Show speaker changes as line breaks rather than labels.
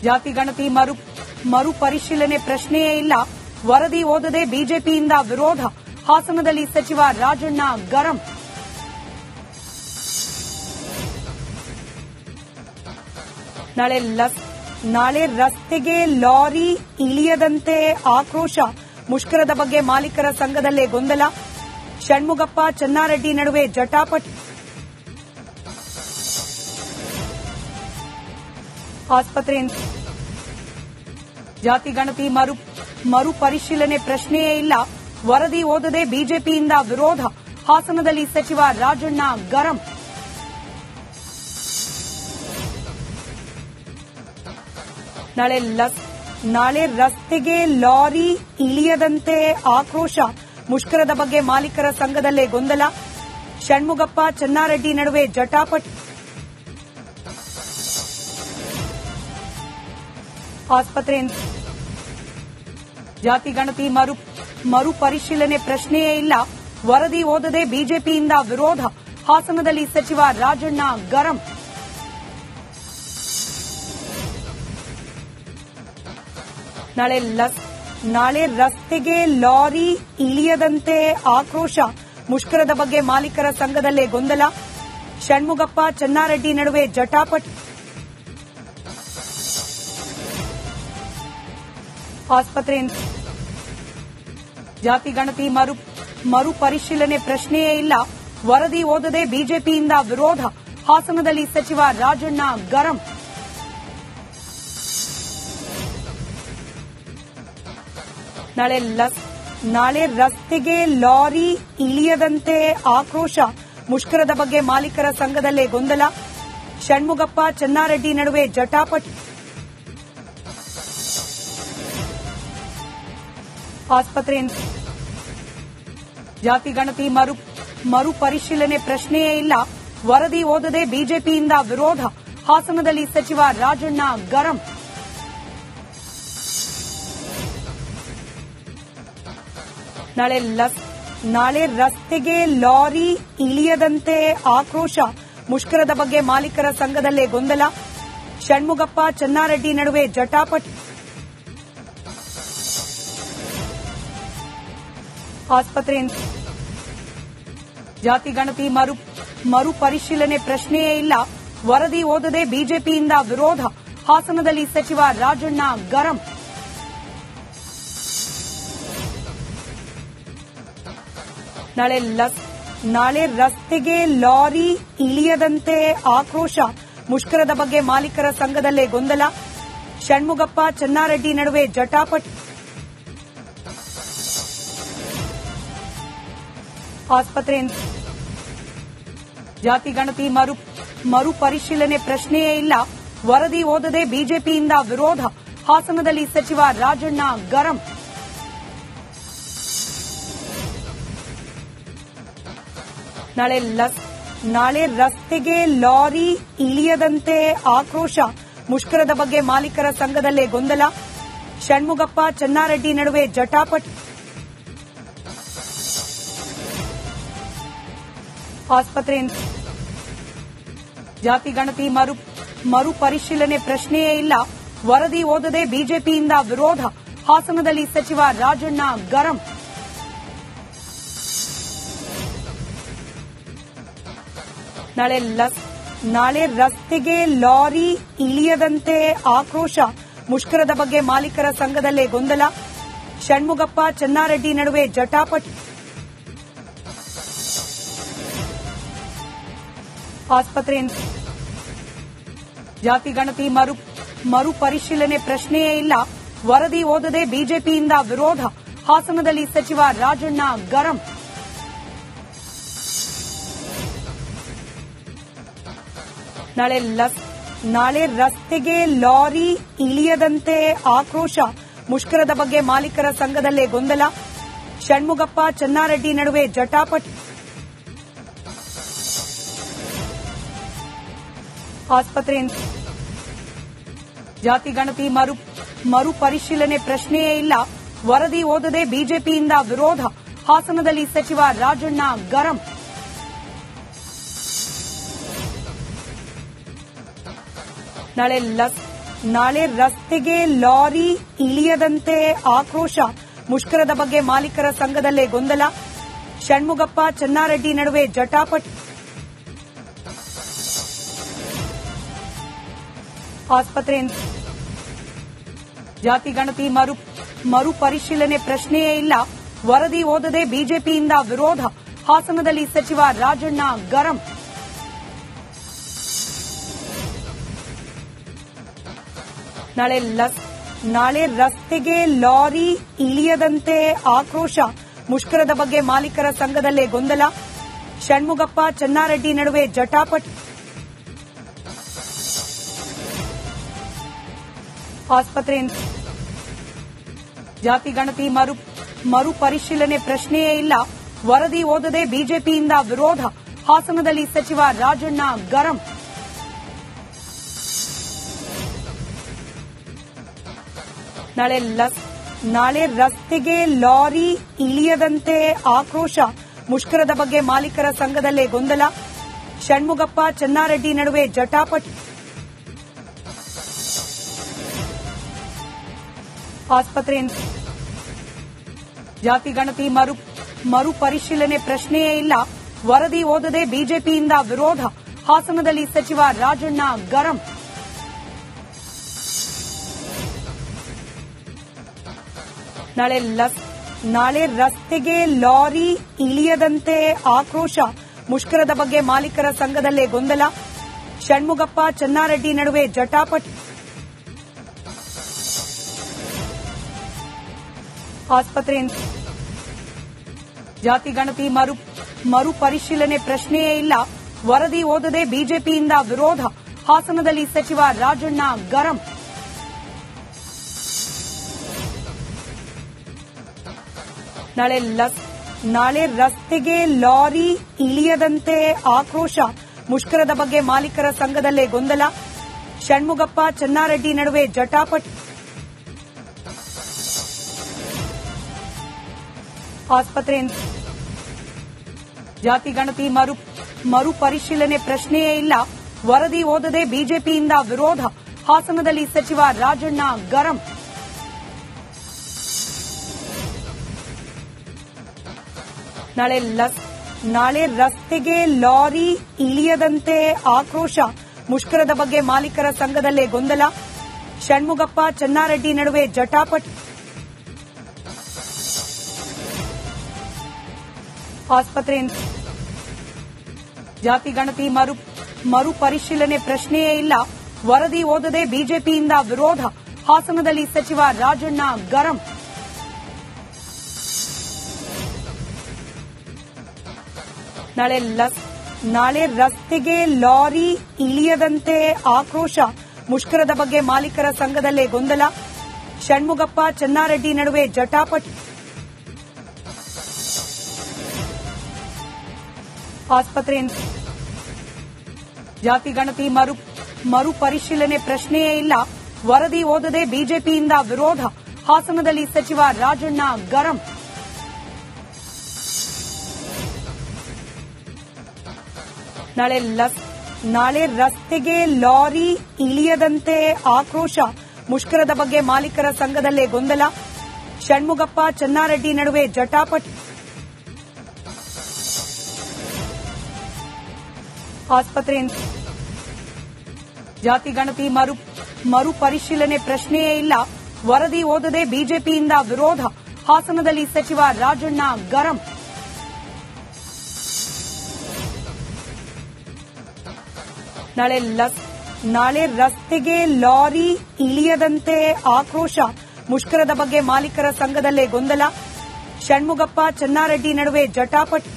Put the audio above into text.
ಜಾತಿ ಗಣತಿ ಮರುಪರಿಶೀಲನೆ ಪ್ರಶ್ನೆಯೇ ಇಲ್ಲ. ವರದಿ ಓದದೆ ಬಿಜೆಪಿಯಿಂದ ವಿರೋಧ. ಹಾಸನದಲ್ಲಿ ಸಚಿವ ರಾಜಣ್ಣ ಗರಂ. ನಾಳೆ ರಸ್ತೆಗೆ ಲಾರಿ ಇಳಿಯದಂತೆ ಆಕ್ರೋಶ. ಮುಷ್ಕರದ ಬಗ್ಗೆ ಮಾಲೀಕರ ಸಂಘದಲ್ಲೇ ಗೊಂದಲ. ಷಣ್ಮುಗಪ್ಪ ಚೆನ್ನಾರೆಡ್ಡಿ ನಡುವೆ ಜಟಾಪಟಿ. ಆಸ್ಪತ್ರೆಯಿಂದ ಜಾತಿ ಗಣತಿ ಮರುಪರಿಶೀಲನೆ ಪ್ರಶ್ನೆಯೇ ಇಲ್ಲ. ವರದಿ ಓದದೆ ಬಿಜೆಪಿಯಿಂದ ವಿರೋಧ. ಹಾಸನದಲ್ಲಿ ಸಚಿವ ರಾಜಣ್ಣ ಗರಂ. ನಾಳೆ ರಸ್ತೆಗೆ ಲಾರಿ ಇಳಿಯದಂತೆ ಆಕ್ರೋಶ. ಮುಷ್ಕರದ ಬಗ್ಗೆ ಮಾಲೀಕರ ಸಂಘದಲ್ಲೇ ಗೊಂದಲ. ಷಣ್ಮುಗಪ್ಪ ಚೆನ್ನಾರೆಡ್ಡಿ ನಡುವೆ ಜಟಾಪಟಿ. ಆಸ್ಪತ್ರೆಯಿಂದ ಜಾತಿ ಗಣತಿ ಮರುಪರಿಶೀಲನೆ ಪ್ರಶ್ನೆಯೇ ಇಲ್ಲ. ವರದಿ ಓದದೆ ಬಿಜೆಪಿಯಿಂದ ವಿರೋಧ. ಹಾಸನದಲ್ಲಿ ಸಚಿವ ರಾಜಣ್ಣ ಗರಂ. ನಾಳೆ ರಸ್ತೆಗೆ ಲಾರಿ ಇಳಿಯದಂತೆ ಆಕ್ರೋಶ. ಮುಷ್ಕರದ ಬಗ್ಗೆ ಮಾಲೀಕರ ಸಂಘದಲ್ಲೇ ಗೊಂದಲ. ಷಣ್ಮುಗಪ್ಪ ಚೆನ್ನಾರೆಡ್ಡಿ ನಡುವೆ ಜಟಾಪಟಿ. ಆಸ್ಪತ್ರೆಯಿಂದ ಜಾತಿ ಗಣತಿ ಮರುಪರಿಶೀಲನೆ ಪ್ರಶ್ನೆಯೇ ಇಲ್ಲ. ವರದಿ ಓದದೆ ಬಿಜೆಪಿಯಿಂದ ವಿರೋಧ. ಹಾಸನದಲ್ಲಿ ಸಚಿವ ರಾಜಣ್ಣ ಗರಂ. ನಾಳೆ ರಸ್ತೆಗೆ ಲಾರಿ ಇಳಿಯದಂತೆ ಆಕ್ರೋಶ. ಮುಷ್ಕರದ ಬಗ್ಗೆ ಮಾಲೀಕರ ಸಂಘದಲ್ಲೇ ಗೊಂದಲ. ಷಣ್ಮುಗಪ್ಪ ಚೆನ್ನಾರೆಡ್ಡಿ ನಡುವೆ ಜಟಾಪಟಿ. ಆಸ್ಪತ್ರೆಯಿಂದ ಜಾತಿ ಗಣತಿ ಮರುಪರಿಶೀಲನೆ ಪ್ರಶ್ನೆಯೇ ಇಲ್ಲ. ವರದಿ ಓದದೆ ಬಿಜೆಪಿಯಿಂದ ವಿರೋಧ. ಹಾಸನದಲ್ಲಿ ಸಚಿವ ರಾಜಣ್ಣ ಗರಂ. ನಾಳೆ ರಸ್ತೆಗೆ ಲಾರಿ ಇಳಿಯದಂತೆ ಆಕ್ರೋಶ. ಮುಷ್ಕರದ ಬಗ್ಗೆ ಮಾಲೀಕರ ಸಂಘದಲ್ಲೇ ಗೊಂದಲ. ಷಣ್ಮುಗಪ್ಪ ಚೆನ್ನಾರೆಡ್ಡಿ ನಡುವೆ ಜಟಾಪಟಿ. ಆಸ್ಪತ್ರೆಯಿಂದ ಜಾತಿ ಗಣತಿ ಮರುಪರಿಶೀಲನೆ ಪ್ರಶ್ನೆಯೇ ಇಲ್ಲ. ವರದಿ ಓದದೆ ಬಿಜೆಪಿಯಿಂದ ವಿರೋಧ. ಹಾಸನದಲ್ಲಿ ಸಚಿವ ರಾಜಣ್ಣ ಗರಂ. ನಾಳೆ ರಸ್ತೆಗೆ ಲಾರಿ ಇಳಿಯದಂತೆ ಆಕ್ರೋಶ. ಮುಷ್ಕರದ ಬಗ್ಗೆ ಮಾಲೀಕರ ಸಂಘದಲ್ಲೇ ಗೊಂದಲ. ಷಣ್ಮುಗಪ್ಪ ಚೆನ್ನಾರೆಡ್ಡಿ ನಡುವೆ ಜಟಾಪಟಿ. ಆಸ್ಪತ್ರೆಯಿಂದ ಜಾತಿ ಗಣತಿ ಮರುಪರಿಶೀಲನೆ ಪ್ರಶ್ನೆಯೇ ಇಲ್ಲ. ವರದಿ ಓದದೆ ಬಿಜೆಪಿಯಿಂದ ವಿರೋಧ. ಹಾಸನದಲ್ಲಿ ಸಚಿವ ರಾಜಣ್ಣ ಗರಂ. ನಾಳೆ ರಸ್ತೆಗೆ ಲಾರಿ ಇಳಿಯದಂತೆ ಆಕ್ರೋಶ. ಮುಷ್ಕರದ ಬಗ್ಗೆ ಮಾಲೀಕರ ಸಂಘದಲ್ಲೇ ಗೊಂದಲ. ಷಣ್ಮುಗಪ್ಪ ಚೆನ್ನಾರೆಡ್ಡಿ ನಡುವೆ ಜಟಾಪಟಿ. ಆಸ್ಪತ್ರೆಯಿಂದ ಜಾತಿ ಗಣತಿ ಮರುಪರಿಶೀಲನೆ ಪ್ರಶ್ನೆಯೇ ಇಲ್ಲ. ವರದಿ ಓದದೆ ಬಿಜೆಪಿಯಿಂದ ವಿರೋಧ. ಹಾಸನದಲ್ಲಿ ಸಚಿವ ರಾಜಣ್ಣ ಗರಂ. ನಾಳೆ ರಸ್ತೆಗೆ ಲಾರಿ ಇಳಿಯದಂತೆ ಆಕ್ರೋಶ. ಮುಷ್ಕರದ ಬಗ್ಗೆ ಮಾಲೀಕರ ಸಂಘದಲ್ಲೇ ಗೊಂದಲ. ಷಣ್ಮುಗಪ್ಪ ಚೆನ್ನಾರೆಡ್ಡಿ ನಡುವೆ ಜಟಾಪಟಿ. ಆಸ್ಪತ್ರೆಯಿಂದ ಜಾತಿ ಗಣತಿ ಮರುಪರಿಶೀಲನೆ ಪ್ರಶ್ನೆಯೇ ಇಲ್ಲ. ವರದಿ ಓದದೆ ಬಿಜೆಪಿಯಿಂದ ವಿರೋಧ. ಹಾಸನದಲ್ಲಿ ಸಚಿವ ರಾಜಣ್ಣ ಗರಂ. ನಾಳೆ ರಸ್ತೆಗೆ ಲಾರಿ ಇಳಿಯದಂತೆ ಆಕ್ರೋಶ. ಮುಷ್ಕರದ ಬಗ್ಗೆ ಮಾಲೀಕರ ಸಂಘದಲ್ಲೇ ಗೊಂದಲ. ಷಣ್ಮುಗಪ್ಪ ಚೆನ್ನಾರೆಡ್ಡಿ ನಡುವೆ ಜಟಾಪಟಿ. ಆಸ್ಪತ್ರೆಯಿಂದ ಜಾತಿ ಗಣತಿ ಮರುಪರಿಶೀಲನೆ ಪ್ರಶ್ನೆಯೇ ಇಲ್ಲ. ವರದಿ ಓದದೆ ಬಿಜೆಪಿಯಿಂದ ವಿರೋಧ. ಹಾಸನದಲ್ಲಿ ಸಚಿವ ರಾಜಣ್ಣ ಗರಂ. ನಾಳೆ ರಸ್ತೆಗೆ ಲಾರಿ ಇಳಿಯದಂತೆ ಆಕ್ರೋಶ. ಮುಷ್ಕರದ ಬಗ್ಗೆ ಮಾಲೀಕರ ಸಂಘದಲ್ಲೇ ಗೊಂದಲ. ಷಣ್ಮುಗಪ್ಪ ಚೆನ್ನಾರೆಡ್ಡಿ ನಡುವೆ ಜಟಾಪಟಿ. ಆಸ್ಪತ್ರೆ ಜಾತಿ ಗಣತಿ ಮರುಪರಿಶೀಲನೆ ಪ್ರಶ್ನೆಯೇ ಇಲ್ಲ. ವರದಿ ಓದದೆ ಬಿಜೆಪಿಯಿಂದ ವಿರೋಧ. ಹಾಸನದಲ್ಲಿ ಸಚಿವ ರಾಜಣ್ಣ ಗರಂ. ನಾಳೆ ರಸ್ತೆಗೆ ಲಾರಿ ಇಳಿಯದಂತೆ ಆಕ್ರೋಶ. ಮುಷ್ಕರದ ಬಗ್ಗೆ ಮಾಲೀಕರ ಸಂಘದಲ್ಲೇ ಗೊಂದಲ. ಷಣ್ಮುಗಪ್ಪ ಚೆನ್ನಾರೆಡ್ಡಿ ನಡುವೆ ಜಟಾಪಟಿ. ಆಸ್ಪತ್ರೆ ಜಾತಿ ಗಣತಿ ಮರುಪರಿಶೀಲನೆ ಪ್ರಶ್ನೆಯೇ ಇಲ್ಲ. ವರದಿ ಓದದೆ ಬಿಜೆಪಿಯಿಂದ ವಿರೋಧ. ಹಾಸನದಲ್ಲಿ ಸಚಿವ ರಾಜಣ್ಣ ಗರಂ. ನಾಳೆ ರಸ್ತೆಗೆ ಲಾರಿ ಇಳಿಯದಂತೆ ಆಕ್ರೋಶ. ಮುಷ್ಕರದ ಬಗ್ಗೆ ಮಾಲೀಕರ ಸಂಘದಲ್ಲೇ ಗೊಂದಲ. ಷಣ್ಮುಗಪ್ಪ ಚೆನ್ನಾರೆಡ್ಡಿ ನಡುವೆ ಜಟಾಪಟಿ. ಆಸ್ಪತ್ರೆ ಜಾತಿ ಗಣತಿ ಮರುಪರಿಶೀಲನೆ ಪ್ರಶ್ನೆಯೇ ಇಲ್ಲ. ವರದಿ ಓದದೆ ಬಿಜೆಪಿಯಿಂದ ವಿರೋಧ. ಹಾಸನದಲ್ಲಿ ಸಚಿವ ರಾಜಣ್ಣ ಗರಂ. ನಾಳೆ ರಸ್ತೆಗೆ ಲಾರಿ ಇಳಿಯದಂತೆ ಆಕ್ರೋಶ. ಮುಷ್ಕರದ ಬಗ್ಗೆ ಮಾಲೀಕರ ಸಂಘದಲ್ಲೇ ಗೊಂದಲ. ಷಣ್ಮುಗಪ್ಪ ಚೆನ್ನಾರೆಡ್ಡಿ ನಡುವೆ ಜಟಾಪಟಿ. ಆಸ್ಪತ್ರೆ ಜಾತಿ ಗಣತಿ ಮರುಪರಿಶೀಲನೆ ಪ್ರಶ್ನೆಯೇ ಇಲ್ಲ. ವರದಿ ಓದದೆ ಬಿಜೆಪಿಯಿಂದ ವಿರೋಧ. ಹಾಸನದಲ್ಲಿ ಸಚಿವ ರಾಜಣ್ಣ ಗರಂ. ನಾಳೆ ರಸ್ತೆಗೆ ಲಾರಿ ಇಳಿಯದಂತೆ ಆಕ್ರೋಶ. ಮುಷ್ಕರದ ಬಗ್ಗೆ ಮಾಲೀಕರ ಸಂಘದಲ್ಲೇ ಗೊಂದಲ. ಷಣ್ಮುಗಪ್ಪ ಚೆನ್ನಾರೆಡ್ಡಿ ನಡುವೆ ಜಟಾಪಟಿ. ಆಸ್ಪತ್ರೆ ಜಾತಿ ಗಣತಿ ಮರುಪರಿಶೀಲನೆ ಪ್ರಶ್ನೆಯೇ ಇಲ್ಲ. ವರದಿ ಓದದೆ ಬಿಜೆಪಿಯಿಂದ ವಿರೋಧ. ಹಾಸನದಲ್ಲಿ ಸಚಿವ ರಾಜಣ್ಣ ಗರಂ. ನಾಳೆ ರಸ್ತೆಗೆ ಲಾರಿ ಇಳಿಯದಂತೆ ಆಕ್ರೋಶ. ಮುಷ್ಕರದ ಬಗ್ಗೆ ಮಾಲೀಕರ ಸಂಘದಲ್ಲೇ ಗೊಂದಲ. ಷಣ್ಮುಗಪ್ಪ ಚೆನ್ನಾರೆಡ್ಡಿ ನಡುವೆ ಜಟಾಪಟಿ. ಆಸ್ಪತ್ರೆ ಜಾತಿ ಗಣತಿ ಮರುಪರಿಶೀಲನೆ ಪ್ರಶ್ನೆಯೇ ಇಲ್ಲ. ವರದಿ ಓದದೆ ಬಿಜೆಪಿಯಿಂದ ವಿರೋಧ. ಹಾಸನದಲ್ಲಿ ಸಚಿವ ರಾಜಣ್ಣ ಗರಂ. ನಾಳೆ ರಸ್ತೆಗೆ ಲಾರಿ ಇಳಿಯದಂತೆ ಆಕ್ರೋಶ. ಮುಷ್ಕರದ ಬಗ್ಗೆ ಮಾಲೀಕರ ಸಂಘದಲ್ಲೇ ಗೊಂದಲ. ಷಣ್ಮುಗಪ್ಪ ಚೆನ್ನಾರೆಡ್ಡಿ ನಡುವೆ ಜಟಾಪಟಿ. ಆಸ್ಪತ್ರೆ ಜಾತಿ ಗಣತಿ ಮರುಪರಿಶೀಲನೆ ಪ್ರಶ್ನೆಯೇ ಇಲ್ಲ. ವರದಿ ಓದದೆ ಬಿಜೆಪಿಯಿಂದ ವಿರೋಧ. ಹಾಸನದಲ್ಲಿ ಸಚಿವ ರಾಜಣ್ಣ ಗರಂ. ನಾಳೆ ರಸ್ತೆಗೆ ಲಾರಿ ಇಳಿಯದಂತೆ ಆಕ್ರೋಶ. ಮುಷ್ಕರದ ಬಗ್ಗೆ ಮಾಲೀಕರ ಸಂಘದಲ್ಲೇ ಗೊಂದಲ. ಷಣ್ಮುಗಪ್ಪ ಚೆನ್ನಾರೆಡ್ಡಿ ನಡುವೆ ಜಟಾಪಟಿ. ಆಸ್ಪತ್ರೆ ಜಾತಿ ಗಣತಿ ಮರುಪರಿಶೀಲನೆ ಪ್ರಶ್ನೆಯೇ ಇಲ್ಲ. ವರದಿ ಓದದೆ ಬಿಜೆಪಿಯಿಂದ ವಿರೋಧ. ಹಾಸನದಲ್ಲಿ ಸಚಿವ ರಾಜಣ್ಣ ಗರಂ. ನಾಳೆ ರಸ್ತೆಗೆ ಲಾರಿ ಇಳಿಯದಂತೆ ಆಕ್ರೋಶ. ಮುಷ್ಕರದ ಬಗ್ಗೆ ಮಾಲೀಕರ ಸಂಘದಲ್ಲೇ ಗೊಂದಲ. ಷಣ್ಮುಗಪ್ಪ ಚೆನ್ನಾರೆಡ್ಡಿ ನಡುವೆ ಜಟಾಪಟಿ.